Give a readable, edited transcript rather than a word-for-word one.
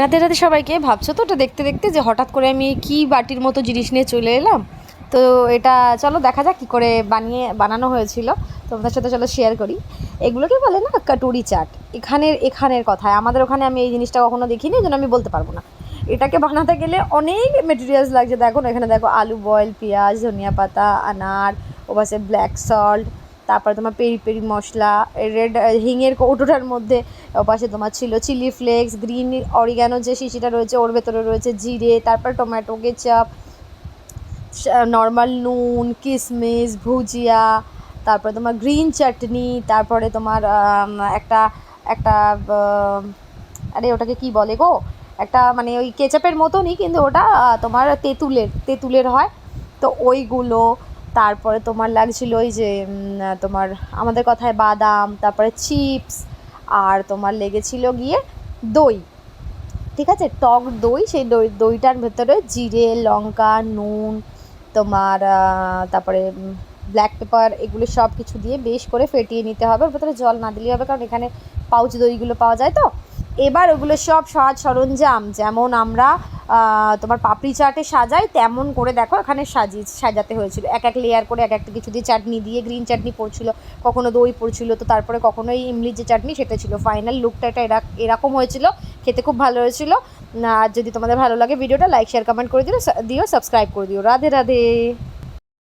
রাধে রাধে সবাইকে। ভাবছো তো ওটা দেখতে দেখতে যে হঠাৎ করে আমি কি বাটির মতো জিনিস নিয়ে চলে এলাম। তো এটা চলো দেখা যাক কী করে বানানো হয়েছিল, তোমাদের সাথে চলো শেয়ার করি। এগুলোকে বলে না কাটুরি চাট, এখানের কথায়। আমাদের ওখানে আমি এই জিনিসটা কখনো দেখিনি, এই জন্য আমি বলতে পারবো না। এটাকে বানাতে গেলে অনেক মেটেরিয়ালস লাগছে। দেখো না, এখানে দেখো আলু বয়েল, পেঁয়াজ, ধনিয়া পাতা, আনার, ও পাশে ব্ল্যাক সল্ট, তারপরে তোমার পেরি পেরি মশলা, রেড হিঙের কৌটোটার মধ্যে পাশে তোমার ছিল চিলি ফ্লেক্স, গ্রিন অরিগ্যানো যে শিশিটা রয়েছে ওর ভেতরে রয়েছে জিরে, তারপর টমেটো কেচাপ, নর্মাল নুন, কিশমিশ, ভুজিয়া, তারপরে তোমার গ্রিন চাটনি, তারপরে তোমার একটা একটা আরে ওটাকে কি বলে গো, একটা মানে ওই কেচাপের মতনই, কিন্তু ওটা তোমার তেঁতুলের হয়। তো ওইগুলো, তারপরে তোমার লাগছিল ওই যে তোমার আমাদের কথায় বাদাম, তারপরে চিপস, আর তোমার লেগেছিল গিয়ে দই। ঠিক আছে, টক দই। সেই দইটার ভেতরে জিরে, লঙ্কা, নুন, তোমার তারপরে ব্ল্যাক পেপার, এগুলো সব কিছু দিয়ে বেশ করে ফেটিয়ে নিতে হবে। ওর ভেতরে জল না দিলেই হবে, কারণ এখানে পাউচ দইগুলো পাওয়া যায়। তো এবার ওগুলো সব সাজ সরঞ্জাম যেমন আমরা তোমার পাপড়ি চাটে সাজাই, তেমন করে দেখো এখানে সাজাতে হয়েছিল। এক এক লেয়ার করে এক একটা কিছু দিয়ে চাটনি দিয়ে, গ্রিন চাটনি পড়ছিল, কখনো দই পড়ছিল, তো তারপরে কখনো এই ইমলির যে চাটনি সেটা ছিল। ফাইনাল লুকটা এটা এরকম হয়েছিল। খেতে খুব ভালো হয়েছিল। আর যদি তোমাদের ভালো লাগে ভিডিওটা, লাইক শেয়ার কমেন্ট করে দিও, সাবস্ক্রাইব করে দিও। রাধে রাধে।